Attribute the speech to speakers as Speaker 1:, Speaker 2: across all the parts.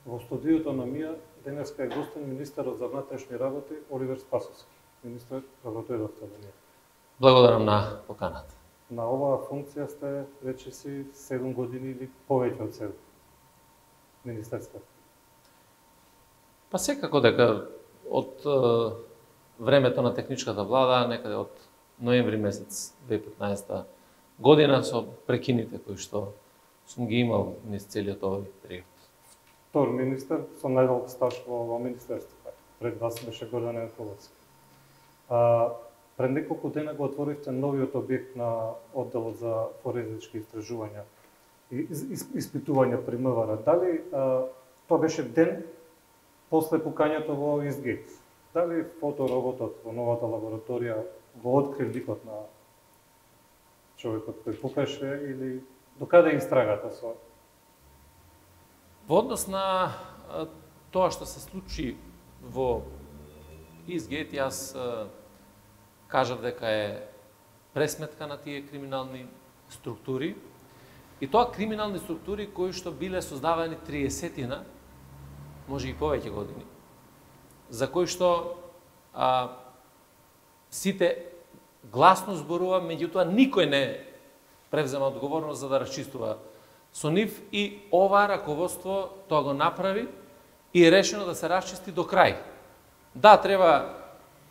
Speaker 1: Во студиото на МИА денеска е гостин министерот за внатрешни работи Оливер Спасовски. Министер, добро дојдовте во ние.
Speaker 2: Благодарам на поканата.
Speaker 1: На оваа функција сте речиси 7 години или повеќе од 7 министерство.
Speaker 2: Па секако дека од времето на техничката влада, некаде од ноември месец 2015 година, со прекините кои што сум ги имал низ целиот овој период.
Speaker 1: Втор министер со најдолг стаж во министерство. Пред вас беше Гордан Јанковски. Пред неколку дена го отворивте новиот објект на одделот за форензички истражувања и испитувања при МВР. Дали тоа беше ден после пукањето во Eastgate? Дали фотороботот во новата лабораторија го открил ликот на човекот кој пукаше или докаде истрагата со?
Speaker 2: Во однос на тоа што се случи во Eastgate, јас кажав дека е пресметка на тие криминални структури, и тоа криминални структури кои што биле создавани 30-тина, може и повеќе години, за кои што сите гласно зборува, меѓутоа никој не превзема одговорност за да расчистува со нив, и ова раководство тоа го направи и е решено да се расчисти до крај. Да, треба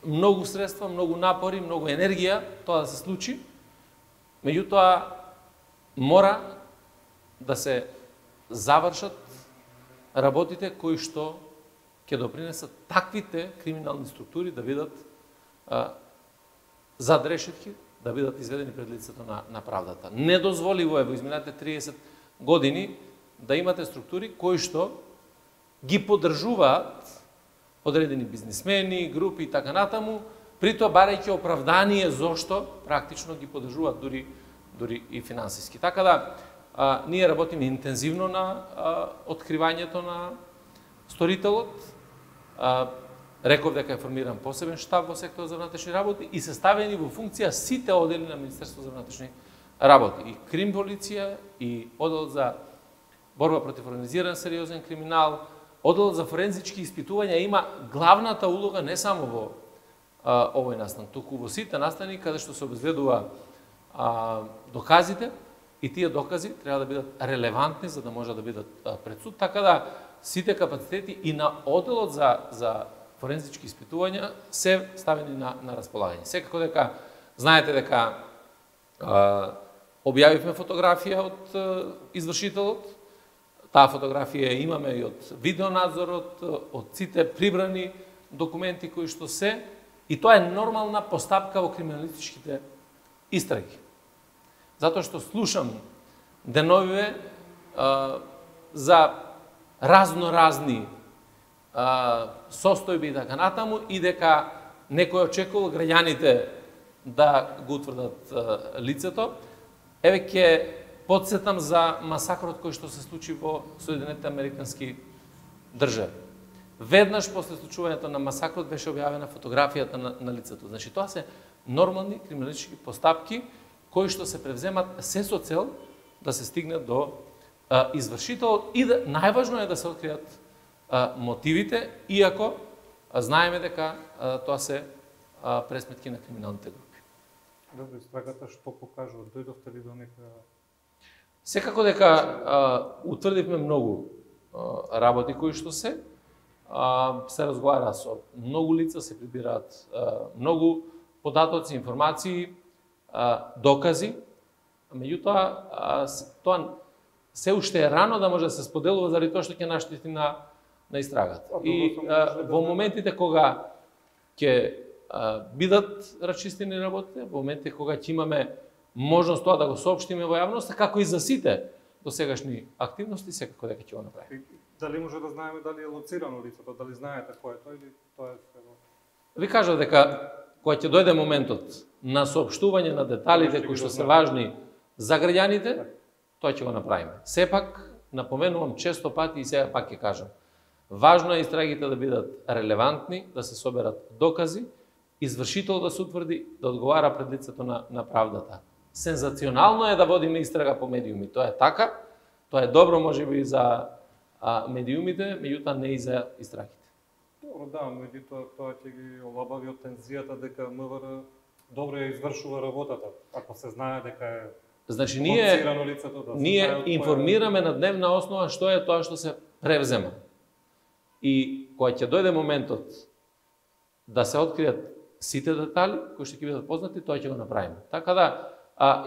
Speaker 2: многу средства, многу напори, многу енергија тоа да се случи, меѓутоа мора да се завршат работите кои што ќе допринесат таквите криминални структури да бидат зад решетки, да бидат изведени пред лицето на правдата. Недозволиво е во изминатите 30 години да имате структури кои што ги поддржуваат одредени бизнисмени, групи и така натаму, притоа барајќи оправдание зошто практично ги поддржуваат дури и финансиски. Така да ние работиме интензивно на откривањето на сторителот. Реков дека е формиран посебен штаб во секторот за внатрешни работи и се ставени во функција сите оддели на Министерството за внатрешни работи. И крим полиција, и одделот за борба против организиран сериозен криминал, одделот за форензички испитувања има главната улога не само во овој настан, туку во сите настани каде што се обезбедува доказите, и тие докази треба да бидат релевантни за да може да бидат пред суд, така да сите капацитети и на одделот за форензички испитувања се ставени на располагање. Секако дека знаете дека објавивме фотографија од извршителот. Таа фотографија имаме и од видеонадзорот, од сите прибрани документи кои што се, и тоа е нормална постапка во криминалистичките истраги. Затоа што слушам деновиве за разноразни состојби и така натаму, и дека некој очекува граѓаните да го утврдат лицето. Еве ќе подсетам за масакрот кој што се случи во Соединетите Американски држави. Веднаш после случувањето на масакрот беше објавена фотографијата на лицето. Значи тоа се нормални криминалистички постапки кои што се превземат се со цел да се стигне до извршителот, и најважно е да се откријат мотивите, иако знаеме дека тоа се пресметки на криминалните групи.
Speaker 1: Добро, истрагата што покажува? Дојдовте ли до некоја?
Speaker 2: Секако дека утврдивме многу работи кои што се разговара со многу лица, се прибираат многу податоци, информации, докази, меѓутоа тоа се уште е рано да може да се споделува заради тоа што ќе наштети на истрагата. И во моментите кога ќе бидат расчистени работите, во моментите кога ќе имаме можност тоа да го соопштиме во јавноста, како и за сите досегашни активности, секако дека ќе го направиме.
Speaker 1: Дали може да знаеме дали е лоцирано лицето, дали знаете кој е тој, или тоа е?
Speaker 2: Ви кажав дека кога ќе дојде моментот на соопштување на деталите кои што се важни за граѓаните, тоа ќе го направиме. Сепак, напоменувам често пати и сега пак ќе кажам, важно е истрагите да бидат релевантни, да се соберат докази, извршител да се утврди, да одговара пред лицето на правдата. Сензационално е да водиме истрага по медиуми, тоа е така, тоа е добро можеби за медиумите, меѓутоа не и за истрагите.
Speaker 1: Добро, да, меѓутоа тоа ќе ги олабави од тензијата дека МВР добро ја извршува работата, ако се знае дека е
Speaker 2: Значи,
Speaker 1: лоцирано лицето, да се
Speaker 2: ние
Speaker 1: знае од
Speaker 2: информираме на дневна основа што е тоа што се превзема. И кога ќе дојде моментот да се откријат сите детали кои што ќе бидат познати, тоа ќе го направиме. Така да,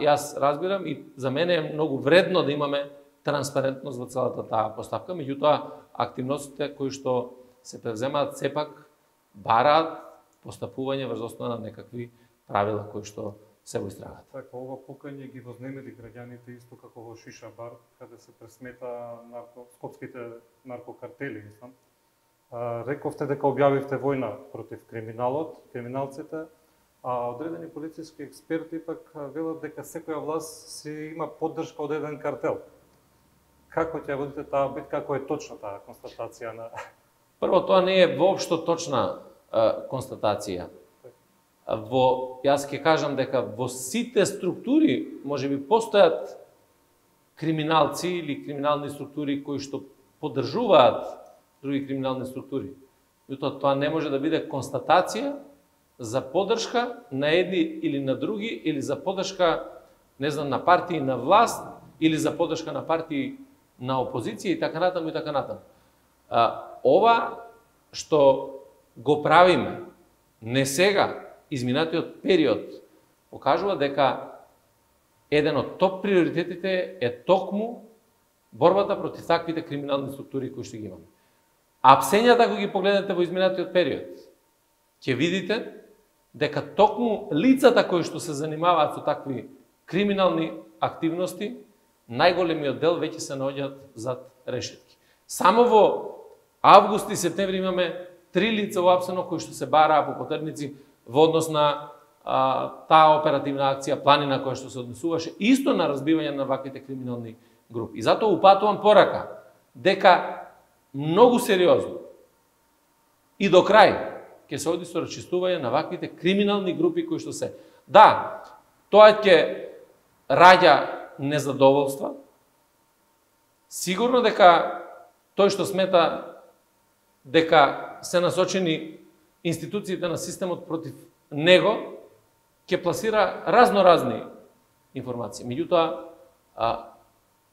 Speaker 2: јас разбирам и за мене е многу вредно да имаме транспарентност во целата таа поставка, меѓутоа активностите кои што се превземаат сепак бараат постапување врз основа на некакви правила кои што се во истрагата.
Speaker 1: Така, ова пукање ги вознемири граѓаните исто како во Шиша бар, каде се пресмета скопските наркокартели, мислам. Рековте дека објавивте војна против криминалот, криминалците, а одредени полициски експерти пак велат дека секоја власт си има поддршка од еден картел. Како ќе водите таа битка, како е точна таа констатација на...
Speaker 2: Прво, тоа не е воопшто точна констатација. Јас ќе кажам дека во сите структури можеби постојат криминалци или криминални структури кои што поддржуваат други криминални структури. Меѓутоа тоа не може да биде констатација за поддршка на едни или на други, или за поддршка, не знам, на партии на власт, или за поддршка на партии на опозиција и така натаму и така натаму. Ова што го правиме не сега, изминатиот период, покажува дека еден од топ приоритетите е токму борбата против таквите криминални структури кои што ги имаме. Апсењата, ако ги погледнете во изминатиот период, ќе видите дека токму лицата кои што се занимаваат со такви криминални активности, најголемиот дел веќе се наоѓаат зад решетки. Само во август и септември имаме 3 лица уапсено кои што се бараа по потерници во однос на таа оперативна акција Планина која што се однесуваше исто на разбивање на ваквите криминални групи. И затоа упатувам порака дека многу сериозно и до крај ќе се оди со расчистување на ваквите криминални групи кои што се. Да, тоа ќе раѓа незадоволства. Сигурно дека тој што смета дека се насочени институциите на системот против него, ќе пласира разноразни информации. Меѓутоа,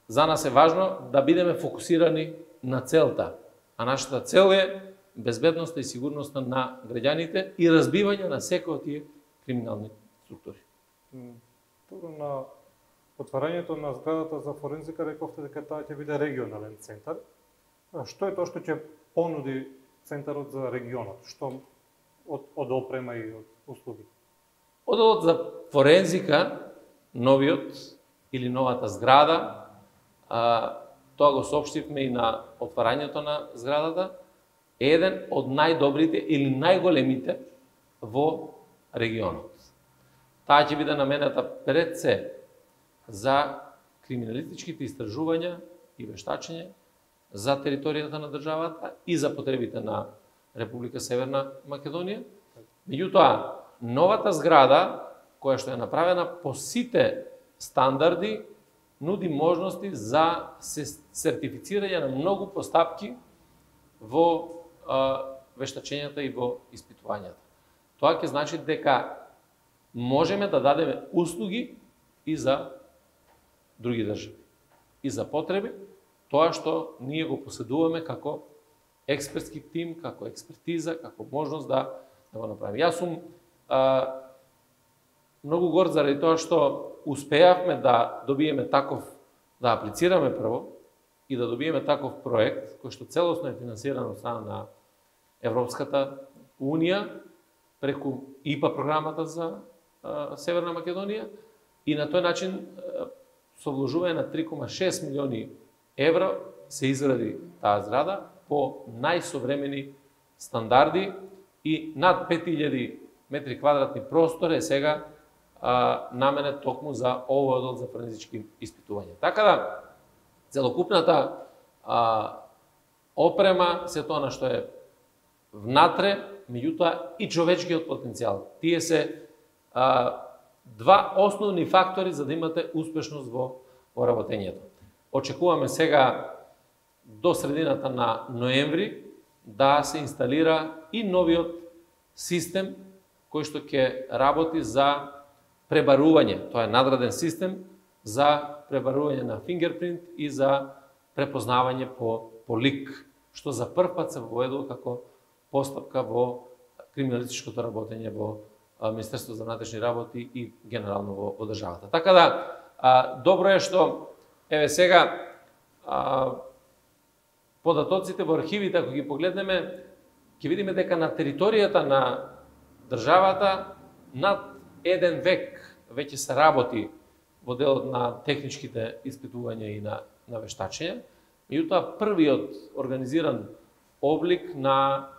Speaker 2: за нас е важно да бидеме фокусирани на целта, а нашата цел е безбедноста и сигурноста на граѓаните и разбивање на секој од тие криминални структури.
Speaker 1: Добро, на отварањето на зградата за форензика рековте дека таа ќе биде регионален центар. Што е тоа што ќе понуди центарот за регионот? Што од опрема и од услуги?
Speaker 2: Оделот за форензика, новиот или новата зграда, тоа го соопштивме и на отварањето на зградата, е еден од најдобрите или најголемите во регионот. Таа ќе биде наменета пред се за криминалистичките истражувања и вештачење за територијата на државата и за потребите на Република Северна Македонија. Меѓутоа, новата зграда, која што е направена по сите стандарди, нуди можности за сертифицирање на многу постапки во вештачењата и во испитувањата. Тоа ќе значи дека можеме да дадеме услуги и за други држави, и за потреби, тоа што ние го поседуваме како експертски тим, како експертиза, како можност да го направиме. Јас сум многу горд заради тоа што успеавме да добиеме таков, да аплицираме прво и да добиеме таков проект, кој што целосно е финансиран од страна на Европската Унија, преку ИПА програмата за Северна Македонија, и на тој начин со вложување на 3,6 милиони евра се изгради таа зграда по најсовремени стандарди и над 5000 метри квадратни простор е сега наменет токму за овој одел за форензички испитувања. Така да, целокупната опрема, се тоа на што е внатре, меѓутоа и човечкиот потенцијал. Тие се два основни фактори за да имате успешност во работењето. Очекуваме сега до средината на ноември да се инсталира и новиот систем кој што ќе работи за пребарување. Тоа е надграден систем за пребарување на фингерпринт и за препознавање по лик, што за прв пат се воведува како постапка во криминалистичкото работење во Министерството за внатрешни работи и генерално во државата. Така да, добро е што, еве сега, податоците во архивите, ако ги погледнеме, ќе видиме дека на територијата на државата над 1 век веќе се работи во делот на техничките испитувања и на вештачење. Меѓутоа, првиот организиран облик на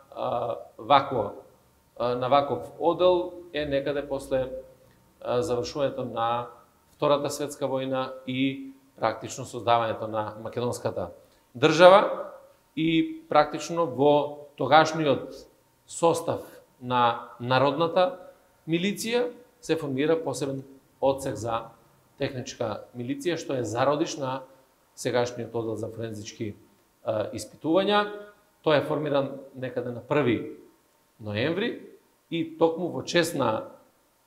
Speaker 2: ваков одел е некаде после завршувањето на Втората светска војна и практично создавањето на македонската држава и практично во тогашниот состав на народната милиција се формира посебен одсек за техничка милиција, што е зародиш на сегашниот одел за форензички испитувања. Тој е формиран некаде на 1 ноември и токму во чест на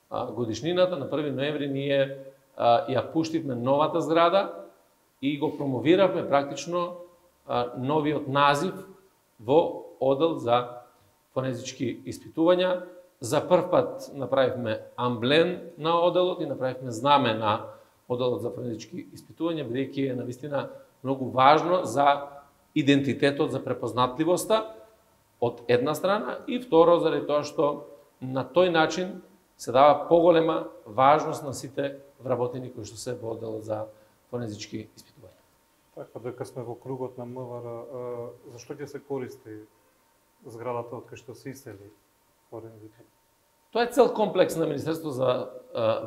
Speaker 2: годишнината на 1 ноември ние ја пуштивме новата зграда и го промовиравме практично новиот назив во одел за форензички испитувања. За прв пат направивме амблем на оделот и направивме знаме на оделот за форензички испитувања, бидејќи е навистина многу важно за идентитетот, за препознатливоста од една страна и второ заради тоа што на тој начин се дава поголема важност на сите вработени кои што се во оделот за форензички испитувања.
Speaker 1: Така, дека сме во кругот на МВР, зашто ќе се користи зградата од кај што се исели форензите?
Speaker 2: Тоа е цел комплекс на Министерството за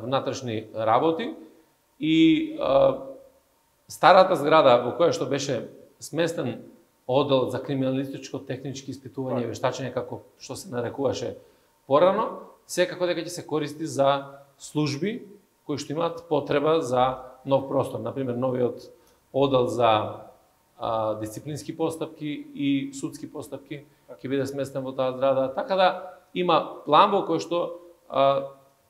Speaker 2: внатрешни работи и старата зграда во која што беше сместен одел за криминалистичко-технички испитувања и вештачење, како што се нарекуваше порано, секако дека ќе се користи за служби кои што имаат потреба за нов простор. Например, новиот одел за дисциплински постапки и судски постапки ќе биде сместен во таа зграда. Така да има план во кој што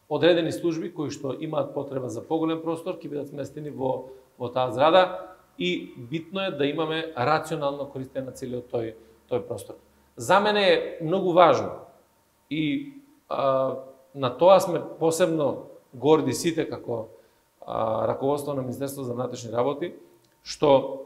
Speaker 2: одредени служби кои што имаат потреба за поголем простор ќе бидат сместени во таа зграда и битно е да имаме рационално користење на целиот тој простор. За мене е многу важно и на тоа сме посебно горди сите како раководство на Министерството за внатрешни работи, што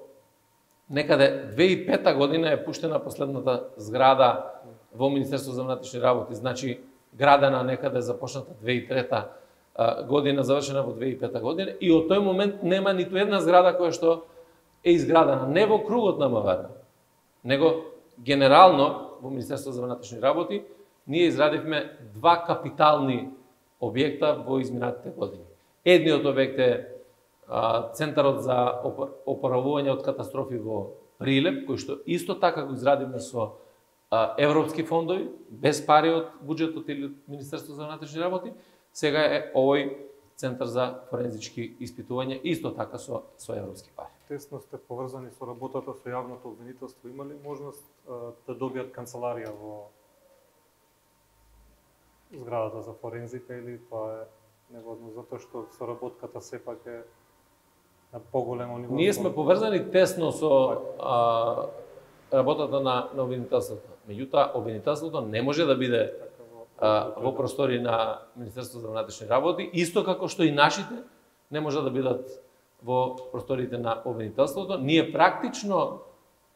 Speaker 2: некаде 2005 година е пуштена последната зграда во Министерството за внатрешни работи, значи градена некаде започната 2003 година, завршена во 2005 година и од тој момент нема ниту една зграда која што е изградена не во кругот на МВР, него генерално во Министерството за внатрешни работи ние изградивме 2 капитални објекта во изминатите години. Едниот објект е Центарот за опоравување од катастрофи во Прилеп, кој што исто така го изградивме со европски фондови, без пари од буџетот или од Министерството за внатрешни работи. Сега е овој Центар за форензички испитувања, исто така со европски пари.
Speaker 1: Тесно сте поврзани со работата со јавното обвинителство. Има ли можност да добијат канцеларија во зградата за форензика или тоа е невозможно, затоа што соработката сепак е на поголемо ниво?
Speaker 2: Ние сме поврзани тесно со работата на обвинителството. Меѓутоа, обвинителството не може да биде во простори на Министерството за внатрешни работи, исто како што и нашите не може да бидат во просториите на обвинителството. Ние практично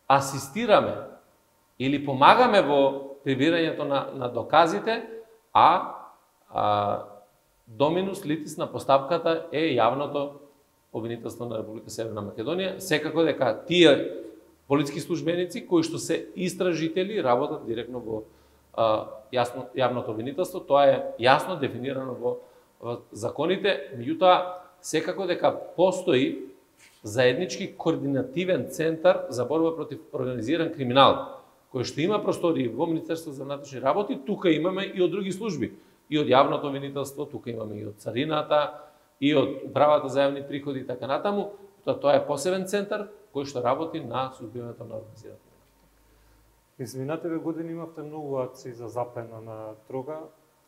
Speaker 2: асистираме или помагаме во прибирањето на доказите, доминус литис на постапката е јавното обвинителство на Република Северна Македонија. Секако дека тие полициски службеници кои што се истражители работат директно во јавното обвинителство, тоа е јасно дефинирано во законите, меѓутоа секако дека постои заеднички координативен центар за борба против организиран криминал, кој што има простори во Министерството за внатрешни работи, тука имаме и од други служби, и од јавното обвинителство, тука имаме и од царината, и од управата за јавни приходи и така натаму. Тоа е посебен центар кој што работи на сузбивањето на организираната kriminalitet.
Speaker 1: Изминативе години имавте многу акции за заплена на дрога,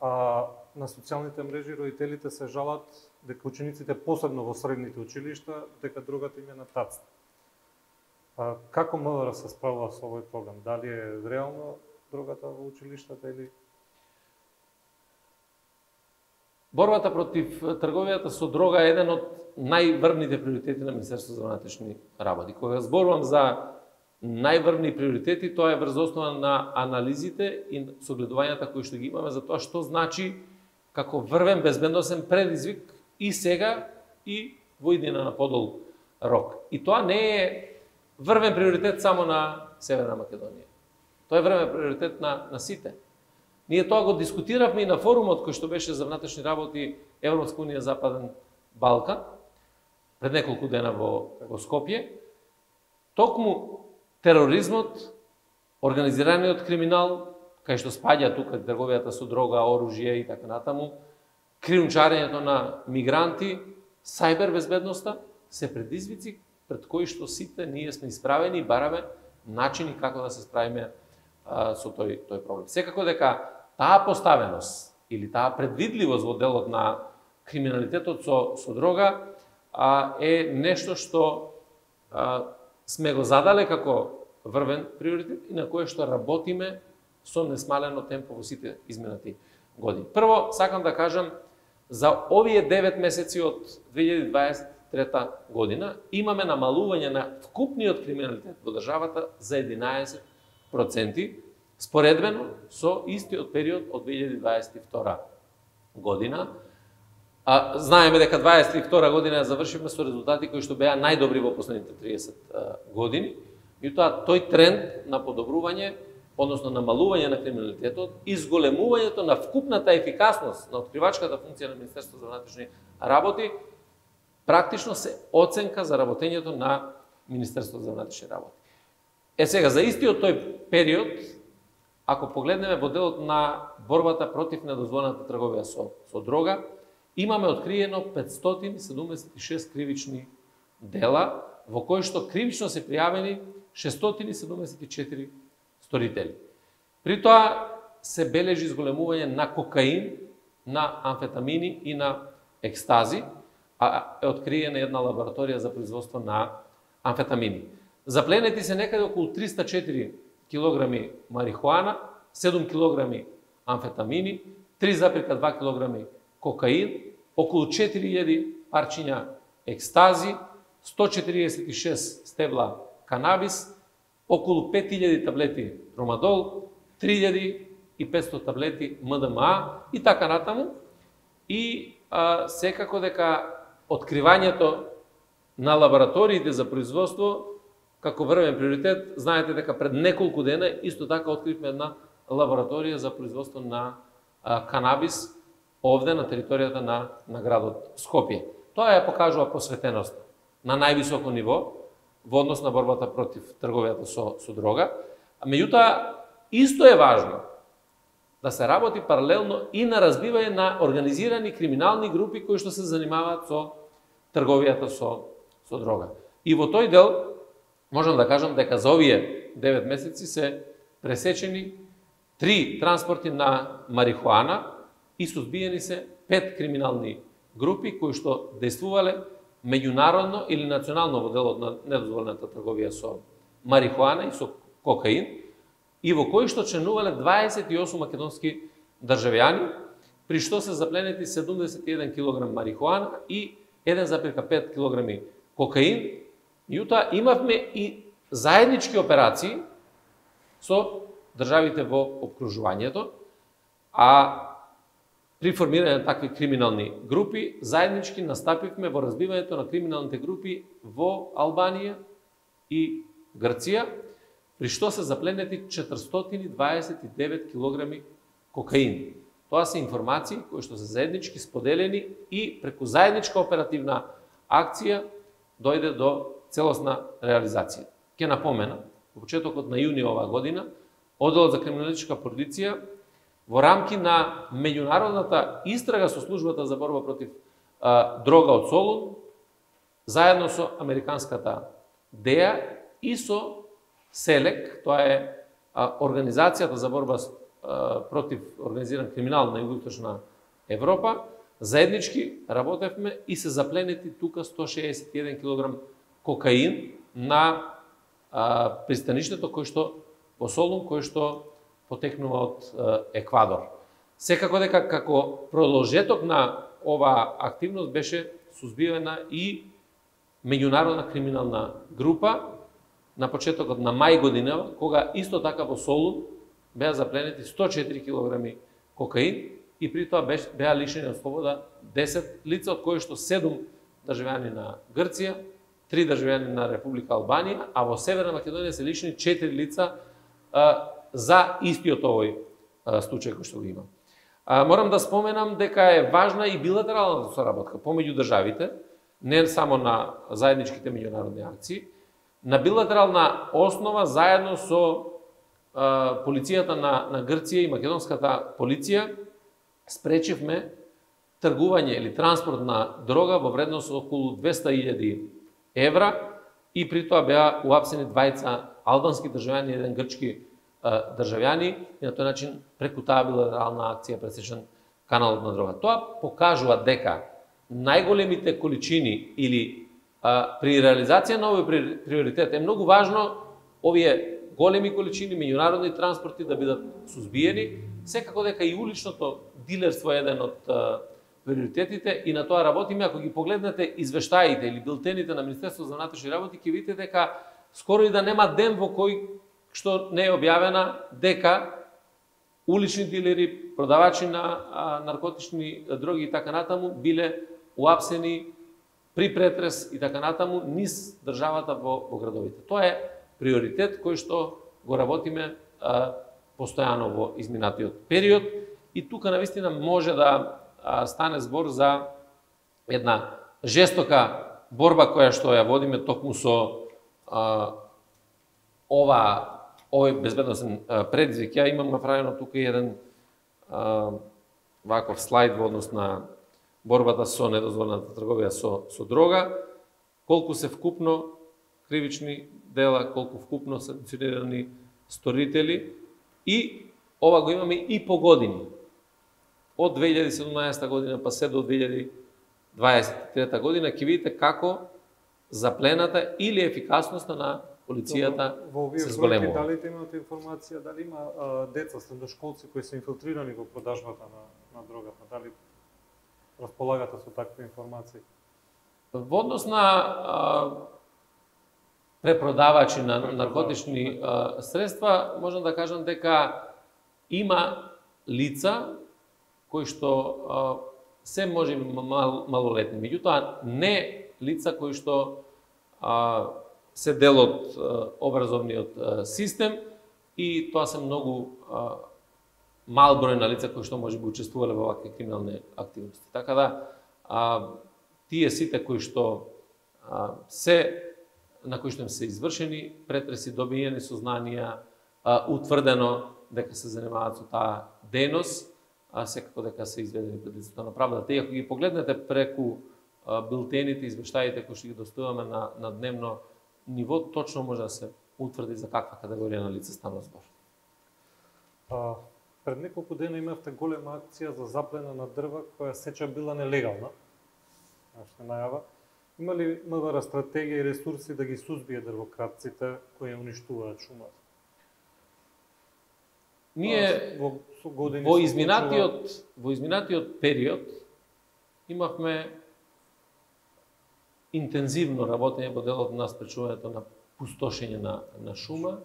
Speaker 1: а на социјалните мрежи родителите се жалат дека учениците, посебно во средните училишта, дека дрогата им е на тацна. Како МВР се справува со овој проблем? Дали е реално дрогата во училиштата или...
Speaker 2: Борбата против трговијата со дрога е еден од најврвните приоритети на Министерството за внатрешни работи. Кога зборувам за најврвни приоритети, тоа е врз основа на анализите и согледувањата кои што ги имаме за тоа што значи како врвен безбедносен предизвик и сега и во иднина на подол рок. И тоа не е врвен приоритет само на Северна Македонија. Тоа е врвен приоритет на сите. Ние тоа го дискутиравме и на форумот кој што беше за внатрешни работи Европска унија Западен Балкан пред неколку дена во Скопје. Токму тероризмот, организираниот криминал, кај што спаѓа тука трговијата со дрога, оружје и така натаму, кријумчарењето на мигранти, сајбер безбедноста се предизвици пред кои што сите ние сме исправени и бараме начини како да се справиме со тој проблем. Секако дека таа поставеност или таа предвидливост во делот на криминалитетот со дрога е нешто што сме го задале како врвен приоритет и на кое што работиме со несмалено темпо во сите изминати години. Прво, сакам да кажам, за овие 9 месеци од 2023 година имаме намалување на вкупниот криминалитет во државата за 11%, споредбено со истиот период од 2022 година. Знаеме дека 2022 година ја завршивме со резултати кои што беа најдобри во последните 30 години. Меѓутоа, тој тренд на подобрување, односно намалување на криминалитетот и зголемувањето на вкупната ефикасност на откривачката функција на Министерството за внатрешни работи, практично се оценка за работењето на Министерството за внатрешни работи. Сега, за истиот тој период, ако погледнеме во делот на борбата против недозволената трговија со дрога, имаме откриено 576 кривични дела, во кои што кривично се пријавени 674 сторители. При тоа се бележи зголемување на кокаин, на амфетамини и на екстази, а е откриена една лабораторија за производство на амфетамини. Запленети се некаде околу 304 килограми марихуана, 7 килограми амфетамини, 3,2 килограми кокаин, околу 4000 парчиња екстази, 146 стебла канабис, околу 5000 таблети тромадол, 3500 таблети МДМА и така натаму. И секако дека откривањето на лабораториите за производство како врвен приоритет, знаете дека пред неколку дена исто така откривме една лабораторија за производство на канабис овде на територијата на градот Скопје. Тоа ја покажува посветеност на највисоко ниво во однос на борбата против трговијата со дрога. Меѓутоа, исто е важно да се работи паралелно и на разбивање на организирани криминални групи кои што се занимаваат со трговијата со дрога. И во тој дел можам да кажам дека за овие 9 месеци се пресечени 3 транспорти на марихуана и сузбиени се 5 криминални групи кои што действувале меѓународно или национално во делот на недозволената трговија со марихуана и со кокаин, и во кои што членувале 28 македонски државјани, при што се запленети 71 кг марихуана и 1,5 кг кокаин. Меѓутоа, имавме и заеднички операции со државите во опкружувањето, а при формирање на такви криминални групи, заеднички настапивме во разбивањето на криминалните групи во Албанија и Грција, при што се запленети 429 кг кокаин. Тоа се информации кои што се заеднички споделени и преку заедничка оперативна акција дојде до целосна реализација. Ке напомена, во почетокот на јуни оваа година, Одделот за криминалистичка полиција во рамки на меѓународната истрага со службата за борба против дрога од Солун, заедно со американската ДЕА и со СЕЛЕК, тоа е Организацијата за борба против организиран криминал на Југоисточна Европа, заеднички работевме и се запленети тука 161 кг кокаин на пристаништето кој што во Солун, кој што потекнува од Еквадор. Секако дека како продолжеток на оваа активност беше сузбивена и меѓународна криминална група на почетокот на мај годинава, кога исто така во Солун беа запленети 104 кг кокаин и при тоа беа лишени од слобода 10 лица, од кои што 7 државјани на Грција, 3 државјани на Република Албанија, а во Северна Македонија се лишени 4 лица за истиот овој случај кој што го има. Морам да споменам дека е важна и билатералната соработка помеѓу државите, не само на заедничките меѓународни акции, на билатерална основа заедно со полицијата на Грција и македонската полиција спречивме тргување или транспорт на дрога во вредност околу 200.000 евра и при тоа беа уапсени двајца албански државјани и еден грчки државјани и на тој начин преку таа билатерална акција пресечен каналот на дрога. Тоа покажува дека најголемите количини или при реализација на овој приоритет е многу важно овие големи количини меѓународни транспорти да бидат сузбиени, секако дека и уличното дилерство е еден од приоритетите и на тоа работиме. Ако ги погледнете извештаите или билтените на Министерството за внатрешни работи, ќе видите дека скоро и да нема ден во кој што не е објавена дека улични дилери, продавачи на наркотични дроги и така натаму биле уапсени при претрес и така натаму низ државата во градовите. Тоа е приоритет кој што го работиме постојано во изминатиот период и тука навистина може да стане збор за една жестока борба која што ја водиме токму со овој безбедносен предизвик. Ја имам направено тука еден ваков слайд во однос на борбата со недозволената трговија со дрога, колку се вкупно кривични дела, колку вкупно санкционирани сторители и ова го имаме и по години. Од 2017 година па се до 2023 година ќе видите како заплената или ефикасноста на полицијата се зголемува.
Speaker 1: Дали имате информација дали има деца средношколци кои се инфилтрирани во продажбата на дрогата? Дали располагате со такви информации?
Speaker 2: Во однос на препродавачи на наркотични средства, можам да кажам дека има лица кои што се може малолетни, меѓутоа не лица кои што се дел од образовниот систем и тоа се многу мал број на лица кои што може би учествувале во вакви криминални активности. Така да тие сите кои што на кои што им се извршени претреси, добиени сознанија, утврдено дека се занимаваат со таа дејност, секако дека се изведени пред лицето на правдата. И ако ги погледнете преку билтените, извештаите кои што ги доставуваме на дневно ниво, точно може да се утврди за каква категорија на лица станува збор.
Speaker 1: Пред неколку дена имавте голема акција за заплена на дрва која сеча била нелегална. Нашата најава. Има ли МВР стратегија и ресурси да ги сузбие дрвократците кои ја уништуваат шумата?
Speaker 2: Ние во изминатиот период имавме интензивно работење во делот на спречувањето на пустошење на шума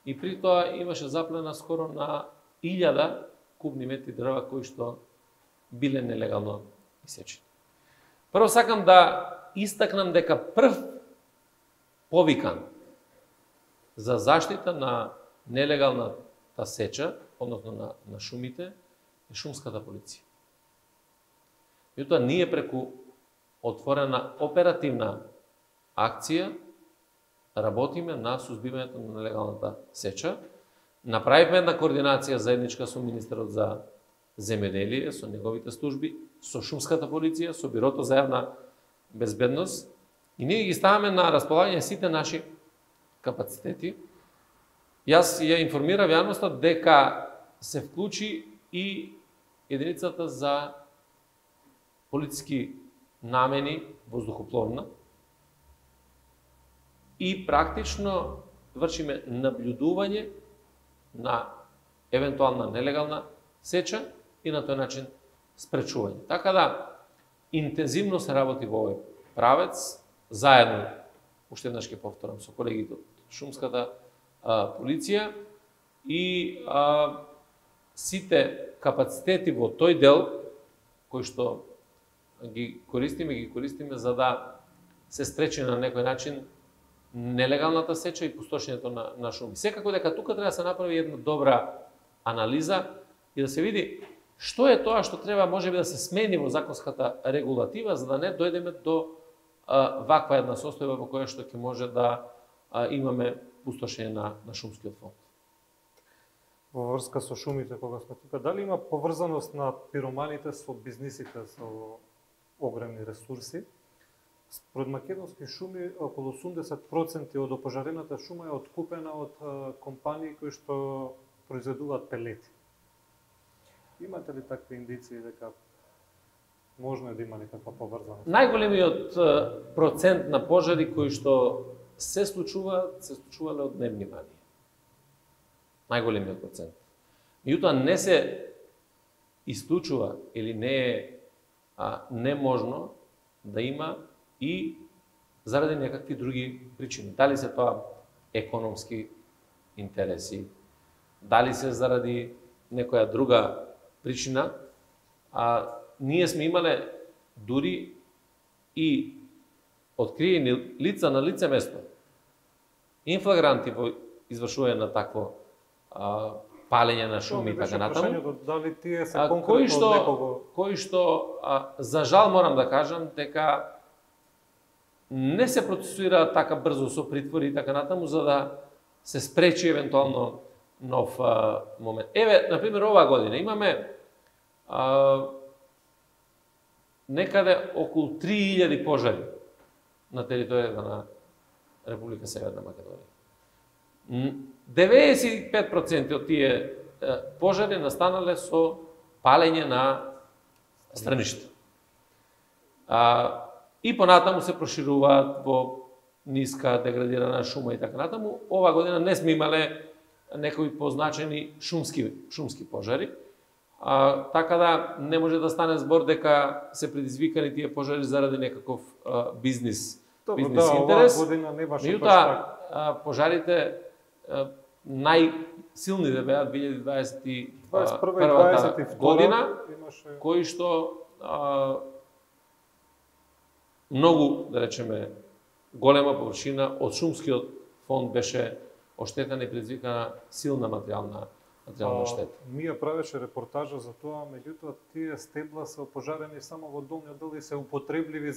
Speaker 2: и при тоа имаше заплена скоро на 1000 кубни метри дрва кои што биле нелегално исечени. Прво сакам да истакнам дека прв повикан за заштита на нелегалната сеча, односно на шумите, е шумската полиција. Меѓутоа, ние преку отворена оперативна акција работиме на сузбивањето на нелегалната сеча. Направивме една координација заедничка со министерот за земјоделие, со неговите служби, со шумската полиција, со Бирото за јавна безбедност И ние ги ставаме на располагање сите наши капацитети. Јас ја информирав јавноста дека се вклучи и единицата за полициски намени воздухопловна и практично вршиме наблюдување на евентуална нелегална сеча и на тој начин спречување. Така да, интензивно се работи во овој правец, заедно, уште еднаш ќе повторам, со колегите од шумската полиција и сите капацитети во тој дел, кои што ги користиме за да се спречи на некој начин нелегалната сеча и пустошењето на шуми. Секако дека тука треба да се направи една добра анализа и да се види што е тоа што треба можеби да се смени во законската регулатива за да не дојдеме до ваква една состојба во која што ќе може да имаме пустошење на шумскиот фонд.
Speaker 1: Во врска со шумите, кога сме тука, дали има поврзаност на пироманите со бизнисите, со огромни ресурси? Според македонски шуми, околу 80% од опожарената шума е откупена од компании кои што произведуваат пелети. Имате ли такви индиции дека можно е да има некаква поврзаност?
Speaker 2: Најголемиот процент на пожари кои што се случувале од невнимание. Најголемиот процент. Меѓутоа не се исклучува или не е неможно да има и заради некакви други причини. Дали се тоа економски интереси, дали се заради некоја друга причина, ние сме имале дури и откриени лица на лице место, инфлагранти во извршување на такво палење на шуми и така натаму.
Speaker 1: Дали тие се конкретно од некого?
Speaker 2: Кои што, за жал морам да кажам, дека не се процесуира така брзо со притвори и така натаму, за да се спречи евентуално нов момент. Еве, например, оваа година имаме некаде околу 3000 пожари на територијата на Република Северна Македонија. 95% од тие пожари настанале со палење на страништа. И понатаму се прошируваат во ниска деградирана шума и така натаму. Ова година не сме имале некои позначени шумски пожари. Така да не може да стане збор дека се предизвикани тие пожари заради некаков бизнес интерес. Меѓутоа, пожарите најсилните беа 2021 година, кои што многу, да речеме, голема површина од шумскиот фонд беше оштетена и предизвикана силна материјална штета.
Speaker 1: Мија правеше репортажа за тоа, меѓутоа тие стебла се опожарени само во долниот дел и се употребливи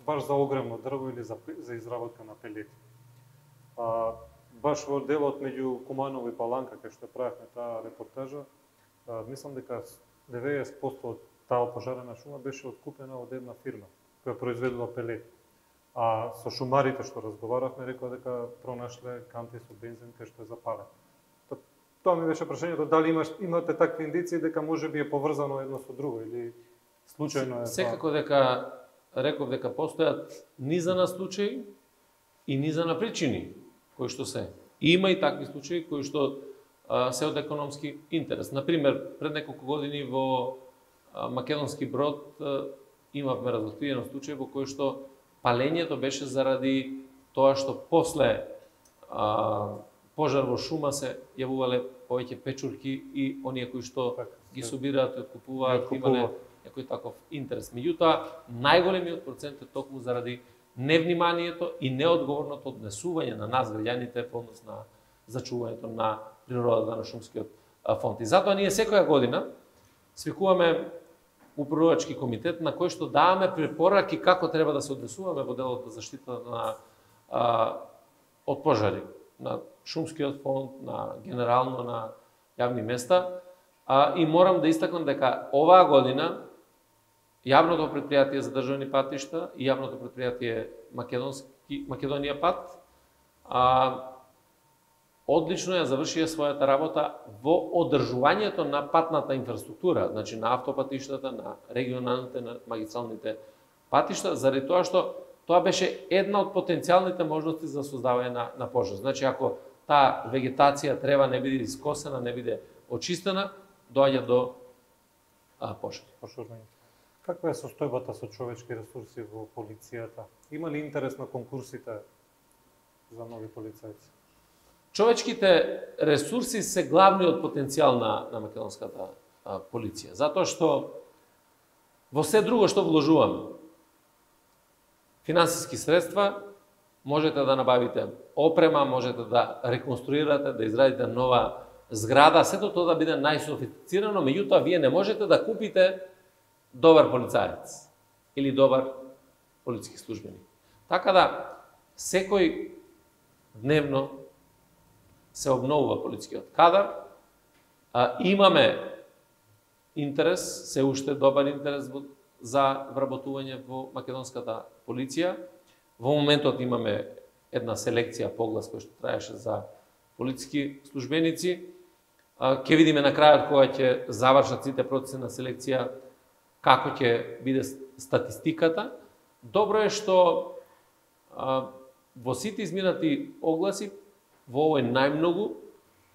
Speaker 1: баш за огремно дрво или за изработка на пелети. Баш во делот меѓу Куманово и Паланка, кај што правевме таа репортажа, мислам дека 90% од таа опожарена шума беше откупена од една фирма која произведува пелети. А со шумарите што разговаравме, рекоа дека пронашле канти со бензин кај што е запален. Тоа ми беше прашањето, дали имате такви индиции дека може би е поврзано едно со друго или случајно е?
Speaker 2: Секако дека реков дека постојат низа на случаи и низа на причини кои што се. И има и такви случаи кои што се од економски интерес. Например, пред неколку години во Македонски Брод имавме разоткриен случај во кој што палењето беше заради тоа што после пожар во шума се јавувале повеќе печурки и оние кои што ги собираат и откупуваат имале некој таков интерес. Меѓутоа, најголемиот процент е токму заради невниманието и неодговорното однесување на нас граѓаните во однос на зачувањето на природата на шумскиот фонд. И затоа ние секоја година свикуваме управувачки комитет на кој што даваме препораки како треба да се однесуваме во делот на заштита од пожари на шумскиот фонд, на генерално на јавни места. И морам да истакнам дека оваа година Јавното предпријатие за државни патишта и јавното предпријатие Македонија пат одлично ја завршија својата работа во одржувањето на патната инфраструктура, значи на автопатиштата, на регионалните, на магистралните патишта, заради тоа што тоа беше една од потенцијалните можности за создавање на пожар. Значи, ако таа вегетација трева не биде искосена, не биде очистена, доаѓа до пожар.
Speaker 1: Каква е состојбата со човечки ресурси во полицијата? Има ли интерес на конкурсите за нови полицајци?
Speaker 2: Човечките ресурси се главниот потенцијал на македонската полиција, затоа што во се друго што вложуваме, финансиски средства, можете да набавите опрема, можете да реконструирате, да изградите нова зграда, сето тоа да биде најсофистицирано, меѓутоа вие не можете да купите добар полицаец или добар полициски службеник. Така да, секој дневно се обновува полицискиот кадар, имаме интерес, се уште добар интерес за вработување во македонската полиција. Во моментот имаме една селекција поглас која што траеше за полициски службеници. Ќе видиме на крајот кога ќе завршат сите процеси на селекција како ќе биде статистиката. Добро е што во сите изминати огласи, во овој најмногу,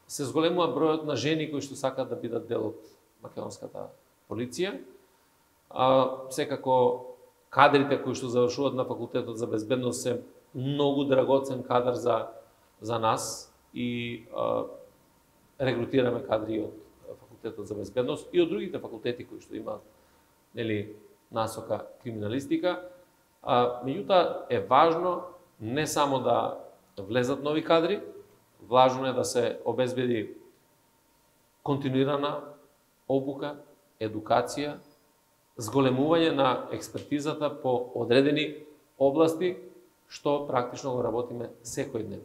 Speaker 2: се зголемува бројот на жени кои што сакаат да бидат дел од македонската полиција. Секако кадрите кои што завршуваат на факултетот за безбедност се многу драгоцен кадар за нас и регрутираме кадри од факултетот за безбедност и од другите факултети кои што имаат насока криминалистика. Меѓутоа е важно не само да влезат нови кадри, важно е да се обезбеди континуирана обука, едукација, зголемување на експертизата по одредени области, што практично го работиме секој ден.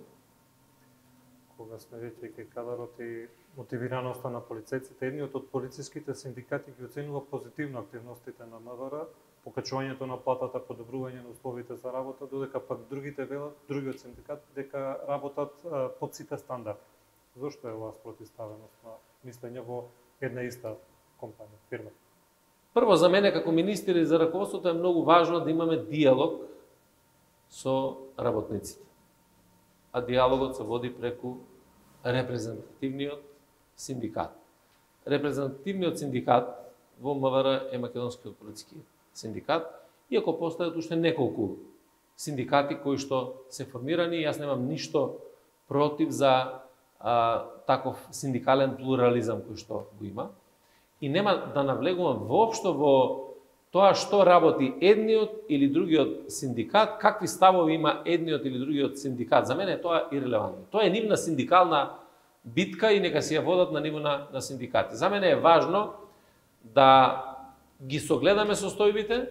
Speaker 1: Кога сме веќе кадарот и мотивираноста на полицајците, едниот од полициските синдикати ги оценува позитивно активностите на МВР, покачувањето на платата, подобрување на условите за работа, додека пак другите велат, другиот синдикат, дека работат под сите стандарди. Зошто е оваа спротивставеност на мислење во една иста компанија, фирма?
Speaker 2: Прво, за мене како министер и за раководството е многу важно да имаме диалог со работниците. А диалогот се води преку репрезентативниот синдикат. Репрезентативниот синдикат во МВР е Македонскиот полициски синдикат, иако постојат уште неколку синдикати кои што се формирани, јас немам ништо против за таков синдикален плурализам кој што го има. И нема да навлегувам воопшто во тоа што работи едниот или другиот синдикат, какви ставови има едниот или другиот синдикат. За мене тоа е ирелевантно. Тоа е нивна синдикална битка и нека си ја водат на ниво на синдикати. За мене е важно да ги согледаме состојбите,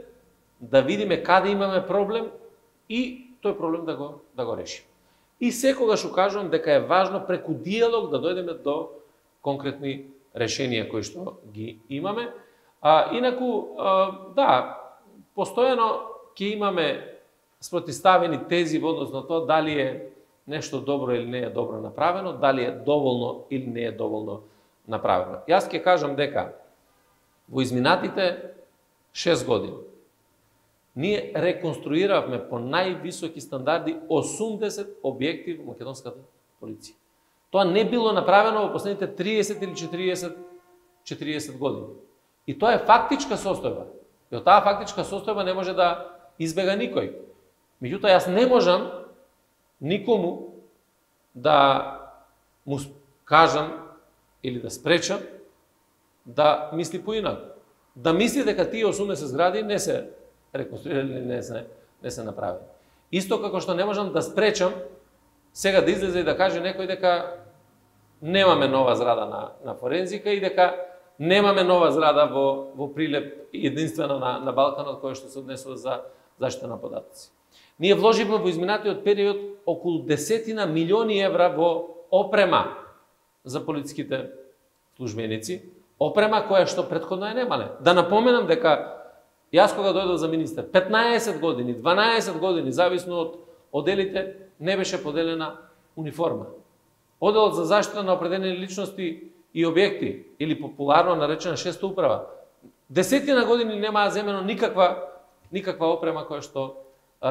Speaker 2: да видиме каде имаме проблем и тој проблем да го решиме. И секогаш укажувам дека е важно преку диалог да дојдеме до конкретни решенија кои што ги имаме. Инаку, да, постојано ќе имаме спротивставени тези во однос на тоа дали е нешто добро или не е добро направено, дали е доволно или не е доволно направено. Јас ќе кажам дека во изминатите 6 години ние реконструиравме по највисоки стандарди 80 објекти во македонската полиција. Тоа не било направено во последните 30 или 40 години. И тоа е фактичка состојба. И од таа фактичка состојба не може да избега никој. Меѓутоа, јас не можам никому да му кажам или да спречам да мисли поинаку. Да мисли дека тие 80 згради не се реконструирани или не се направени. Исто како што не можам да спречам сега да излезе и да каже некој дека немаме нова зграда на форензика и дека немаме нова зграда во Прилеп единствена на Балканот која што се однесува за заштита на податоци. Ние вложивме во изминатиот период околу 10 милиони евра во опрема за полициските службеници, опрема која што претходно е немале. Да напоменам дека Јас кога дојдов за министер, 15 години, 12 години, зависно од оделите, не беше поделена униформа. Оделот за заштита на определени личности и објекти, или популарно наречена шеста управа, десетина години немаа земено никаква опрема која што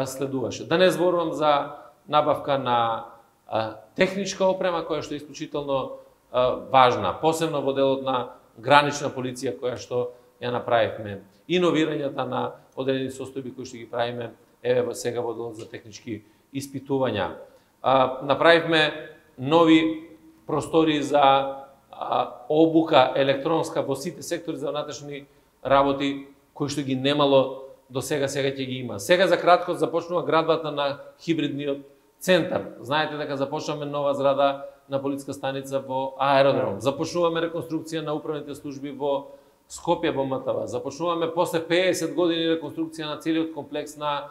Speaker 2: следуваше. Да не зборувам за набавка на техничка опрема која што е исклучително важна, посебно во делот на гранична полиција која што ја направивме, иновирањата на одредени состојби кои што ги правиме еве сега во делот за технички испитувања. Направивме нови простори за обука електронска во сите сектори за внатрешни работи кои што ги немало до сега ќе ги има. Сега за кратко започнува градбата на хибридниот центар. Знаете дека започнаме нова зграда на полициска станица во аеродром. Започнуваме реконструкција на управните служби во Скопје во МТВ. Започнуваме после 50 години реконструкција на целиот комплекс на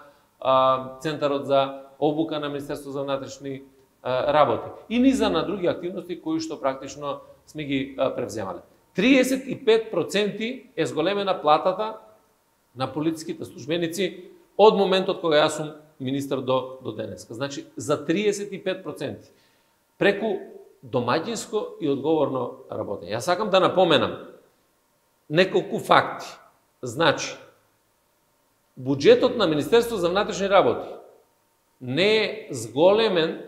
Speaker 2: центарот за обука на Министерството за внатрешни работи. И низа на други активности кои што практично сме ги превземале. 35% е зголемена платата на полициските службеници од моментот кога јас сум министер до денеска. Значи, за 35%. Преку домаќинско и одговорно работење. Јас сакам да напоменам неколку факти. Значи, буџетот на Министерство за внатрешни работи не е зголемен,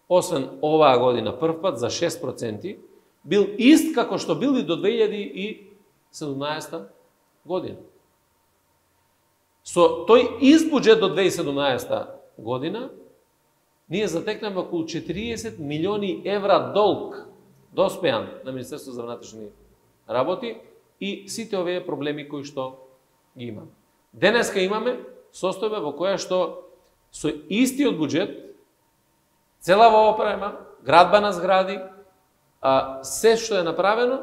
Speaker 2: освен оваа година првпат за 6%, бил ист како што бил и до 2017 година. Со тој ист буџет до 2017 година, ние затекнаме околу 40 милиони евра долг доспеан на Министерство за внатрешни работи и сите овие проблеми кои што ги имаме. Денеска имаме состојба во која што со истиот буџет, целава опрема, градба на згради, се што е направено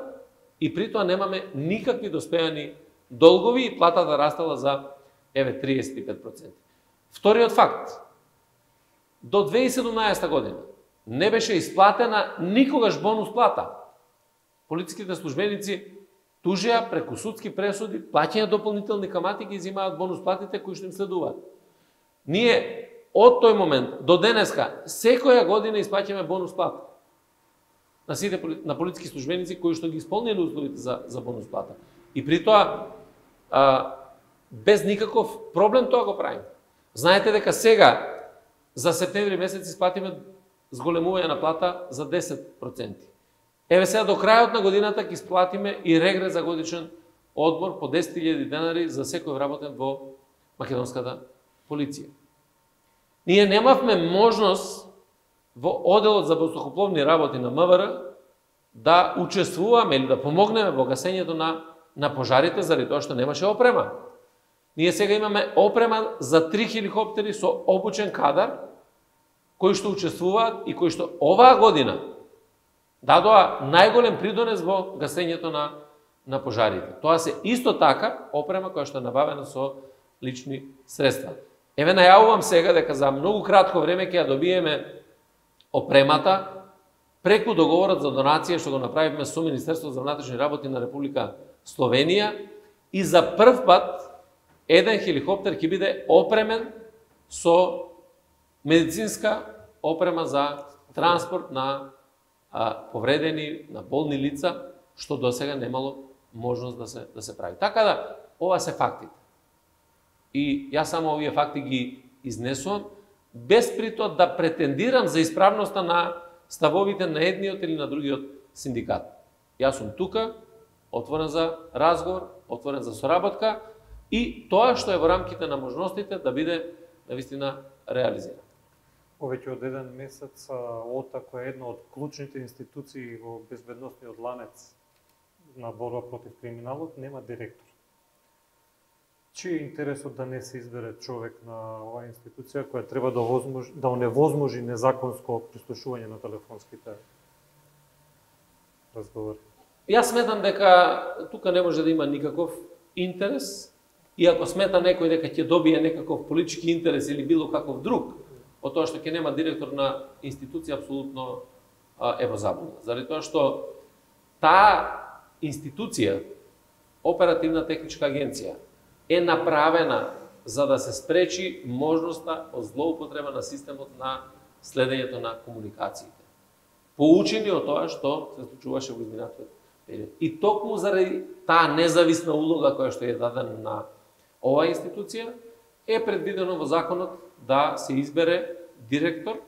Speaker 2: и при тоа немаме никакви доспеани долгови и платата растала за 35%. Вториот факт. До 2017 година не беше исплатена никогаш бонус плата. Полициските службеници тужеа преку судски пресуди, плаќање дополнителни камати ги изимаат бонус платите кои што им следуваат. Ние од тој момент до денеска секоја година исплаќаме бонус плата на сите на полициски службеници кои што ги исполниле условите за бонус плата. И при тоа без никаков проблем тоа го правиме. Знаете дека сега за септември месец исплатиме зголемување на плата за 10%. Еве сега до крајот на годината ќе исплатиме и регрес за годишен одмор по 10.000 денари за секој вработен во македонската полиција. Ние немавме можност во одделот за воздухопловни работи на МВР да учествуваме или да помогнеме во гасењето на пожарите заради тоа што немаше опрема. Ние сега имаме опрема за 3 хеликоптери со обучен кадар кои што учествуваат и кои што оваа година дадоа најголем придонес во гасењето на пожарите. Тоа се исто така опрема која што е набавена со лични средства. Еве најавувам сега дека за многу кратко време ќе ја добиеме опремата преку договорот за донација што го направивме со Министерството за внатрешни работи на Република Словенија и за прв пат еден хеликоптер ќе биде опремен со медицинска опрема за транспорт на повредени, на болни лица, што досега немало можност да се прави. Така да, ова се фактите. И јас само овие факти ги изнесувам, без при тоа да претендирам за исправноста на ставовите на едниот или на другиот синдикат. Јас сум тука, отворен за разговор, отворен за соработка и тоа што е во рамките на можностите да биде навистина реализирано.
Speaker 1: Повеќе од еден месец ОТА, која е една од клучните институции во безбедносниот ланец на борба против криминалот, нема директор. Чиј е интересот да не се избере човек на оваа институција која треба да оневозможи незаконско прислушување на телефонските разговори?
Speaker 2: Јас сметам дека тука не може да има никаков интерес, и ако смета некој дека ќе добие некаков политички интерес или било каков друг, од тоа што ќе нема директор на институција, апсолутно е во заблуда. Заради тоа што таа институција, оперативна техничка агенција, е направена за да се спречи можноста од злоупотреба на системот на следењето на комуникациите. Поучени од тоа што се случуваше во изминатиот период. И токму заради таа независна улога која што е дадена на оваа институција, е предвидено во законот да се избере директор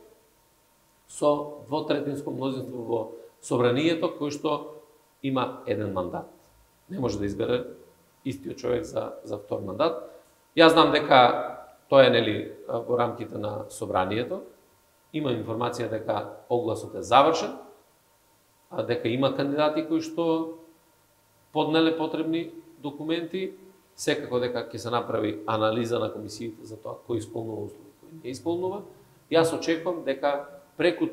Speaker 2: со двотретинско мнозинство во собранието кој што има еден мандат. Не може да избере истиот човек за втор мандат. Јас знам дека тоа е нели во рамките на собранието. Има информација дека огласот е завршен, а дека има кандидати кои што поднеле потребни документи, секако дека ќе се направи анализа на комисиите за тоа кој исполнува услови, кој не исполнува. Јас очекувам дека преку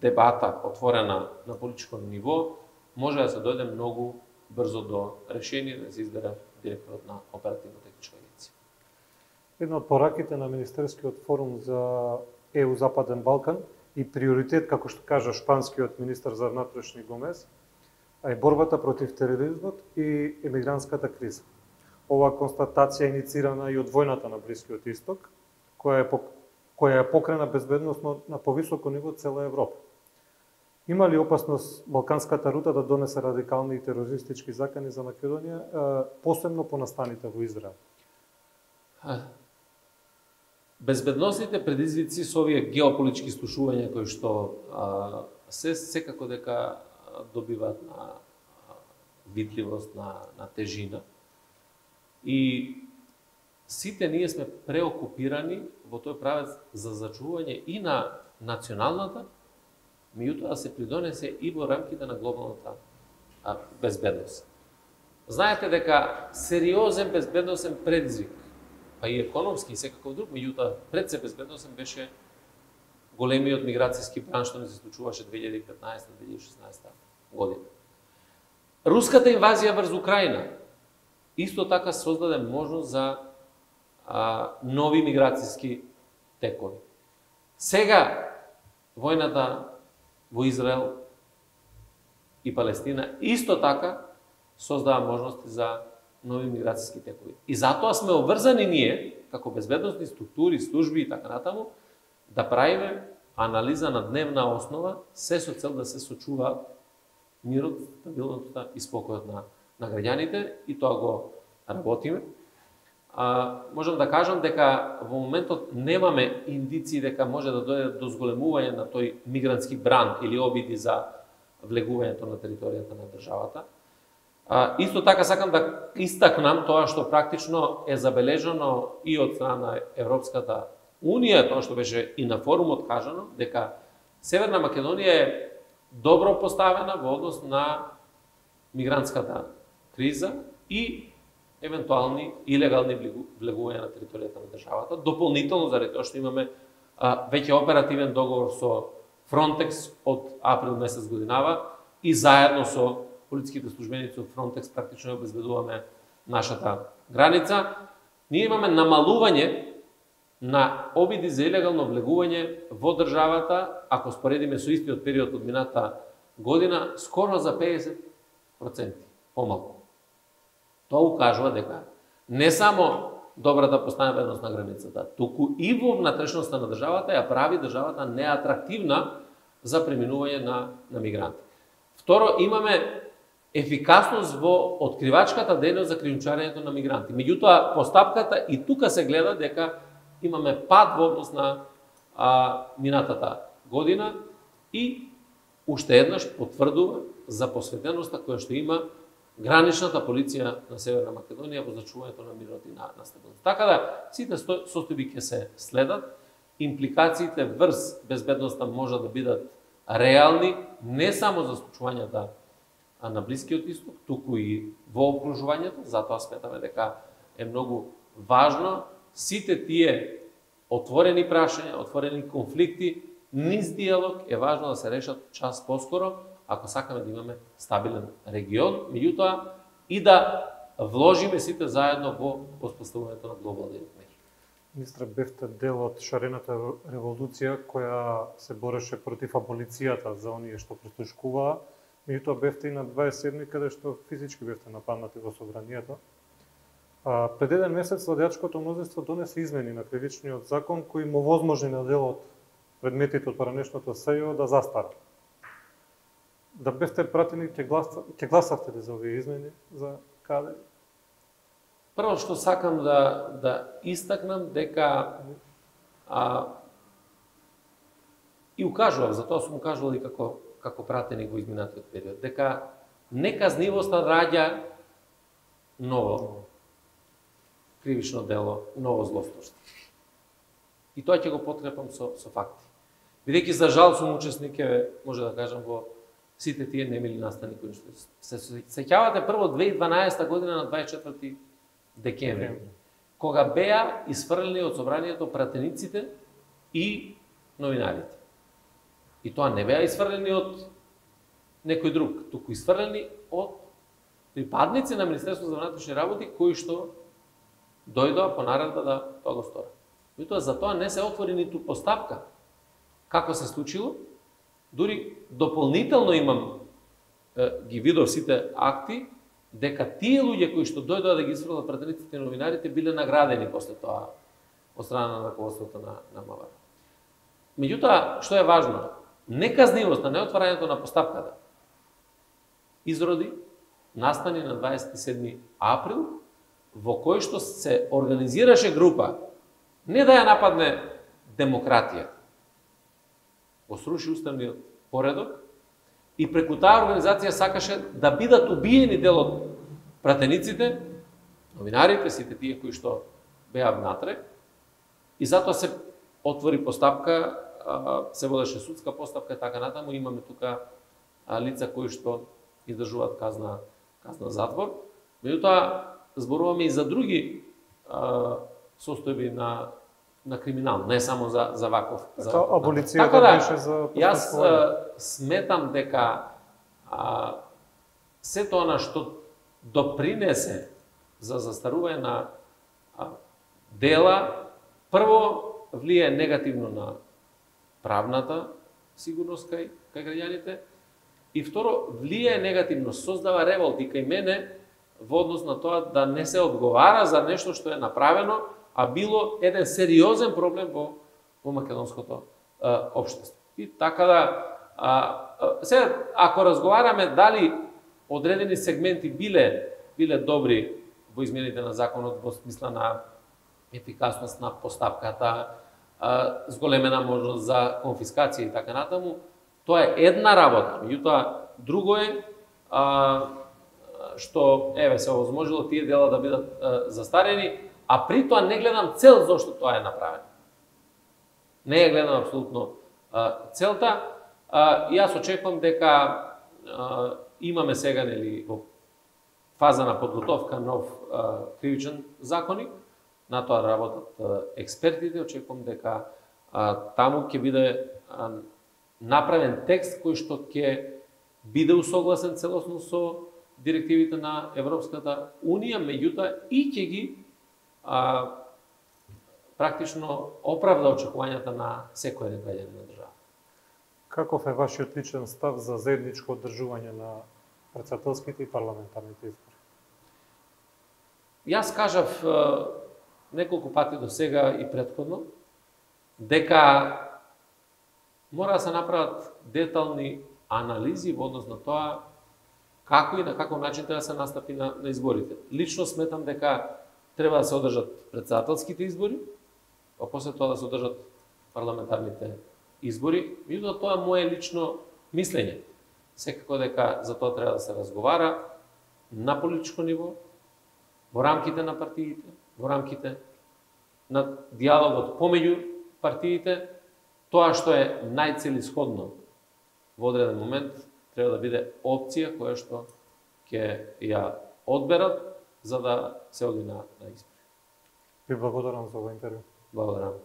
Speaker 2: дебата отворена на политичко ниво може да се дојде многу брзо до решение да се избере директорот на оперативно-техничка агенција.
Speaker 1: Една од пораките на Министерскиот форум за ЕУ Западен Балкан и приоритет, како што кажа шпанскиот министар за внатрешни Гомес, е борбата против тероризмот и емигрантската криза. Оваа констатација е иницирана и од војната на Блискиот Исток, која ја покрена безбедносно на повисоко ниво цела Европа. Има ли опасност балканската рута да донесе радикални и терористички закани за Македонија, посебно по настаните во Израел?
Speaker 2: Безбедносните предизвици со овие геополитички слушувања кои што се секако дека добиваат на видливост, на тежина. И сите ние сме преокупирани во тој правец за зачување и на националната, меѓутоа да се придонесе и во рамките на глобалната безбедност. Знаете дека сериозен безбедносен предизвик, па и економски и секаков друг, меѓутоа пред се безбедносен беше големиот миграцијски бран што ни се случуваше 2015-2016 година. Руската инвазија врз Украина исто така создаде можност за нови миграцијски текови. Сега војната во Израел и Палестина исто така создава можности за нови миграцијски текови. И затоа сме обврзани ние, како безбедносни структури, служби и така натаму, да правиме анализа на дневна основа, се со цел да се сочува мирот, стабилноста и спокојот на граѓаните, и тоа го работиме. Можам да кажам дека во моментот немаме индиции дека може да дојде до зголемување на тој мигрантски бран или обиди за влегувањето на територијата на државата. Исто така сакам да истакнам тоа што практично е забележано и од страна на Европската Унија, тоа што беше и на форумот кажано, дека Северна Македонија е добро поставена во однос на мигрантската криза и евентуални илегални влегувања на територијата на државата, дополнително заради тоа што имаме веќе оперативен договор со Frontex од април месец годинава и заедно со полициските службеници од Frontex практично обезбедуваме нашата граница. Ние имаме намалување на обиди за илегално влегување во државата, ако споредиме со истиот период од мината година, скоро за 50% помалку. Тоа укажува дека не само добрата поставеност на границата, туку и во внатрешноста на државата ја прави државата неатрактивна за преминување на мигранти. Второ, имаме ефикасност во откривачката дејност за кријумчарењето на мигранти. Меѓутоа, постапката и тука се гледа дека имаме пад во однос на минатата година и уште еднаш потврдува за посветеноста која што има граничната полиција на Северна Македонија во зачувањето на мирот и на стабилност. Така да, сите состојби ќе се следат, импликациите врз безбедноста може да бидат реални, не само за случувањата на Блискиот Исток, туку и во окружувањето, затоа сметаме дека е многу важно сите тие отворени прашања, отворени конфликти, низ диалог е важно да се решат час поскоро, ако сакаме да имаме стабилен регион, меѓутоа и да вложиме сите заедно во воспоставувањето на глобални меки.
Speaker 1: Министре, бевте дел од шарената револуција која се бореше против аболицијата за оние што прислушкуваа, меѓутоа бевте и на 27 каде што физички бевте нападнати во собранието. Пред еден месец владеачкото мнозинство донесе измени на кривичниот закон кои му возможни на дел од предметите од поранешното СЈО да застарат. Да бевте пратени, ќе гласавте ли за овие измени за кадри?
Speaker 2: Прво што сакам да истакнам дека и укажував, затоа сум укажувал и како пратеник во изминатиот период, дека неказнивоста раѓа ново кривично дело, ново злосторство. И тоа ќе го поткрепам со факти. Бидејќи за жал сум учесник, може да кажам, во сите тие немили настани кои што се сеќавате прво 2012 година на 24 декември, кога беа изфрлени од собранието пратениците и новинарите. И тоа не беа изфрлени од некој друг, туку изфрлени од припадници на Министерството за внатрешни работи кои што дојдоа по наредба да тоа го сторат. Меѓутоа за тоа не се отвори ниту постапка. Како се случило? Дури дополнително имам ги видов сите акти дека тие луѓе кои што дојдоа да ги изфрлат пратениците и новинарите биле наградени после тоа од страна на раководството на МВР. Меѓутоа, што е важно? Неказнивост на неотварањето на постапката изроди настани на 27 април, во кој што се организираше група не да ја нападне демократија, го сруши уставниот поредок и преку таа организација сакаше да бидат убиени дел од пратениците, новинарите, сите тие кои што беа внатре, и затоа се отвори постапка, се водеше судска постапка и така натаму. Имаме тука лица кои што издржуваат казна затвор. Меѓутоа, зборуваме и за други состојби на криминал, не само за ваков.
Speaker 1: Аболицијата беше за
Speaker 2: постапување. Јас сметам дека сето она што допринесе за застарување на дела, прво влие негативно на правната сигурност кај граѓаните, и второ влие негативно, создава револти кај мене во однос на тоа да не се одговара за нешто што е направено, а било еден сериозен проблем во македонското општество. И така да сега ако разговараме дали одредени сегменти биле добри во измените на законот во смисла на ефикасност на постапката, зголемена можност за конфискација и така натаму, тоа е една работа. Меѓутоа, друго е што се овозможило тие дела да бидат застарени, а при тоа не гледам цел зошто тоа е направено. Не ја гледам апсолутно целта. Јас очекувам дека имаме сега во фаза на подготовка нов кривичен законник, на тоа работат експертите. Очекувам дека таму ќе биде направен текст кој што ќе биде усогласен целосно со директивите на Европската Унија, меѓутоа и ќе ги практично оправда очекувањата на секој еден граѓанин на држава.
Speaker 1: Каков е вашиот личен став за заедничко одржување на претседателските и парламентарните избори?
Speaker 2: Јас кажав неколку пати до сега и претходно дека мора да се направат детални анализи во однос на тоа како и на каков начин треба да се настапи на изборите. Лично сметам дека треба да се одржат претседателските избори, а после тоа да се одржат парламентарните избори. Меѓутоа тоа е мое лично мислење. Секако дека за тоа треба да се разговара на политичко ниво, во рамките на партиите, во рамките на диалогот помеѓу партиите. Тоа што е најцелисходно во одреден момент треба да биде опција која што ќе ја одберат за да се оди на избори.
Speaker 1: Ви благодарам за овој интервју.
Speaker 2: Благодарам.